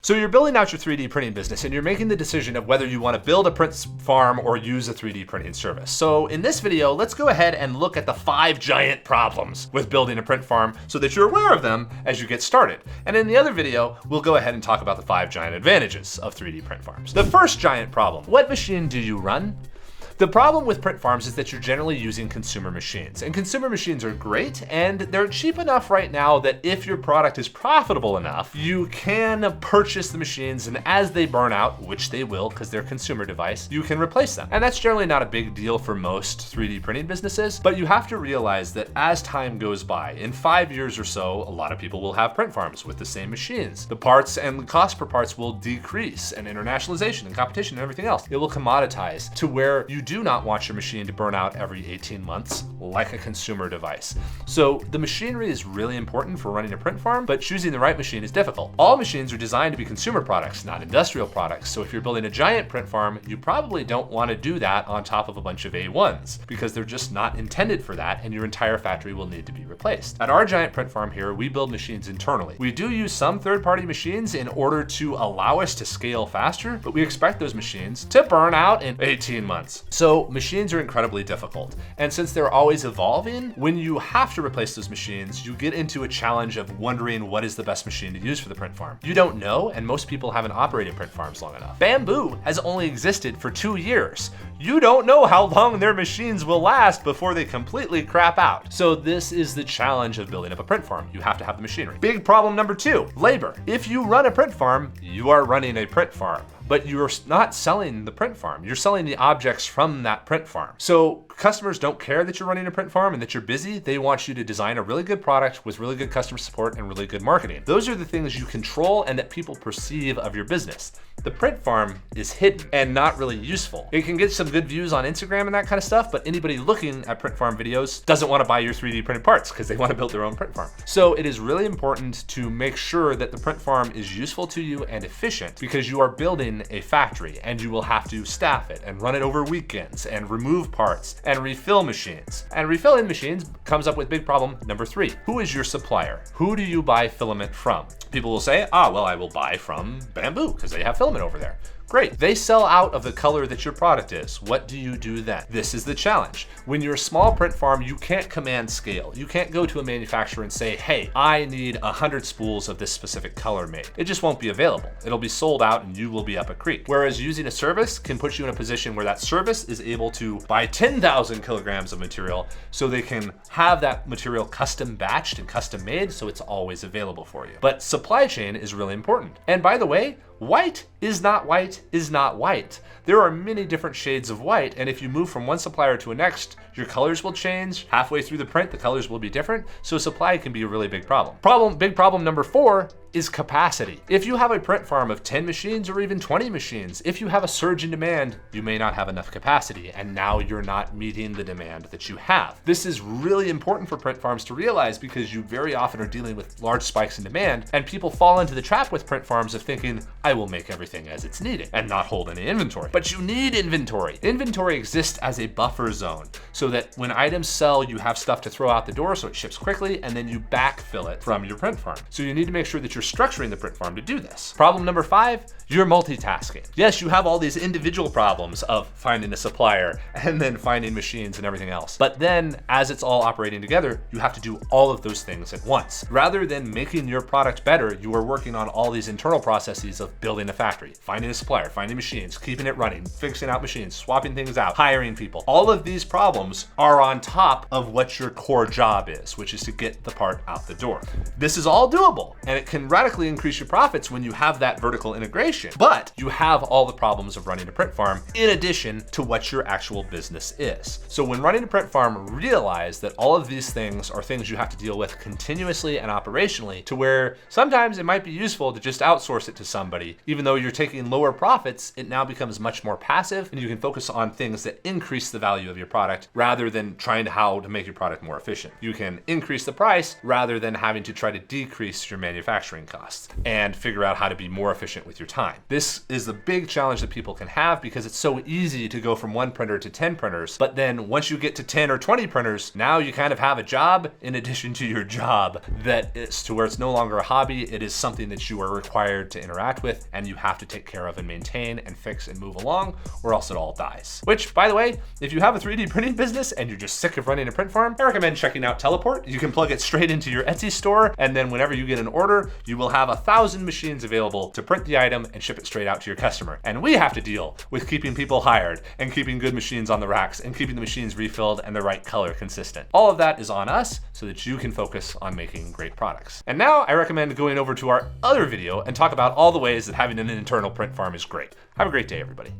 So you're building out your 3D printing business and you're making the decision of whether you want to build a print farm or use a 3D printing service. So in this video, let's go ahead and look at the 5 giant problems with building a print farm so that you're aware of them as you get started. And in the other video, we'll go ahead and talk about the 5 giant advantages of 3D print farms. The first giant problem: what machine do you run? The problem with print farms is that you're generally using consumer machines, and consumer machines are great and they're cheap enough right now that if your product is profitable enough, you can purchase the machines, and as they burn out, which they will because they're a consumer device, you can replace them. And that's generally not a big deal for most 3D printing businesses, but you have to realize that as time goes by, in 5 years or so, a lot of people will have print farms with the same machines. The parts and the cost per parts will decrease, and internationalization and competition and everything else, it will commoditize to where you do not want your machine to burn out every 18 months like a consumer device. So the machinery is really important for running a print farm, but choosing the right machine is difficult. All machines are designed to be consumer products, not industrial products. So if you're building a giant print farm, you probably don't want to do that on top of a bunch of A1s because they're just not intended for that, and your entire factory will need to be replaced. At our giant print farm here, we build machines internally. We do use some third-party machines in order to allow us to scale faster, but we expect those machines to burn out in 18 months. So machines are incredibly difficult. And since they're always evolving, when you have to replace those machines, you get into a challenge of wondering what is the best machine to use for the print farm. You don't know, and most people haven't operated print farms long enough. Bamboo has only existed for 2 years. You don't know how long their machines will last before they completely crap out. So this is the challenge of building up a print farm. You have to have the machinery. Big problem number 2, labor. If you run a print farm, you are running a print farm. But you're not selling the print farm. You're selling the objects from that print farm. So customers don't care that you're running a print farm and that you're busy. They want you to design a really good product with really good customer support and really good marketing. Those are the things you control and that people perceive of your business. The print farm is hidden and not really useful. It can get some good views on Instagram and that kind of stuff, but anybody looking at print farm videos doesn't want to buy your 3D printed parts because they want to build their own print farm. So it is really important to make sure that the print farm is useful to you and efficient, because you are building a factory and you will have to staff it and run it over weekends and remove parts and refill machines. And refilling machines comes up with big problem number 3. Who is your supplier? Who do you buy filament from? People will say, well, I will buy from Bamboo because they have filament over there. Great. They sell out of the color that your product is. What do you do then? This is the challenge. When you're a small print farm, you can't command scale. You can't go to a manufacturer and say, hey, I need 100 spools of this specific color made. It just won't be available. It'll be sold out and you will be up a creek. Whereas using a service can put you in a position where that service is able to buy 10,000 kilograms of material so they can have that material custom batched and custom made so it's always available for you. But supply chain is really important. And by the way, white is not white is not white. There are many different shades of white, and if you move from one supplier to a next, your colors will change. Halfway through the print, the colors will be different, so supply can be a really big problem. Big problem number 4 is capacity. If you have a print farm of 10 machines or even 20 machines, if you have a surge in demand, you may not have enough capacity, and now you're not meeting the demand that you have. This is really important for print farms to realize because you very often are dealing with large spikes in demand, and people fall into the trap with print farms of thinking, I will make everything as it's needed and not hold any inventory. But you need inventory. Inventory exists as a buffer zone so that when items sell, you have stuff to throw out the door so it ships quickly, and then you backfill it from your print farm. So you need to make sure that you're structuring the print farm to do this. Problem number 5, you're multitasking. Yes, you have all these individual problems of finding a supplier and then finding machines and everything else. But then as it's all operating together, you have to do all of those things at once. Rather than making your product better, you are working on all these internal processes of building a factory, finding a supplier, finding machines, keeping it running, fixing out machines, swapping things out, hiring people. All of these problems are on top of what your core job is, which is to get the part out the door. This is all doable, and it can radically increase your profits when you have that vertical integration, but you have all the problems of running a print farm in addition to what your actual business is. So when running a print farm, realize that all of these things are things you have to deal with continuously and operationally, to where sometimes it might be useful to just outsource it to somebody. Even though you're taking lower profits, it now becomes much more passive, and you can focus on things that increase the value of your product rather than trying how to make your product more efficient. You can increase the price rather than having to try to decrease your manufacturing manufacturing costs and figure out how to be more efficient with your time. This is the big challenge that people can have because it's so easy to go from one printer to 10 printers. But then once you get to 10 or 20 printers, now you kind of have a job in addition to your job that is to where it's no longer a hobby. It is something that you are required to interact with and you have to take care of and maintain and fix and move along, or else it all dies. Which, by the way, if you have a 3D printing business and you're just sick of running a print farm, I recommend checking out Teleport. You can plug it straight into your Etsy store, and then whenever you get an order, you will have 1,000 machines available to print the item and ship it straight out to your customer. And we have to deal with keeping people hired and keeping good machines on the racks and keeping the machines refilled and the right color consistent. All of that is on us so that you can focus on making great products. And now I recommend going over to our other video and talk about all the ways that having an internal print farm is great. Have a great day, everybody.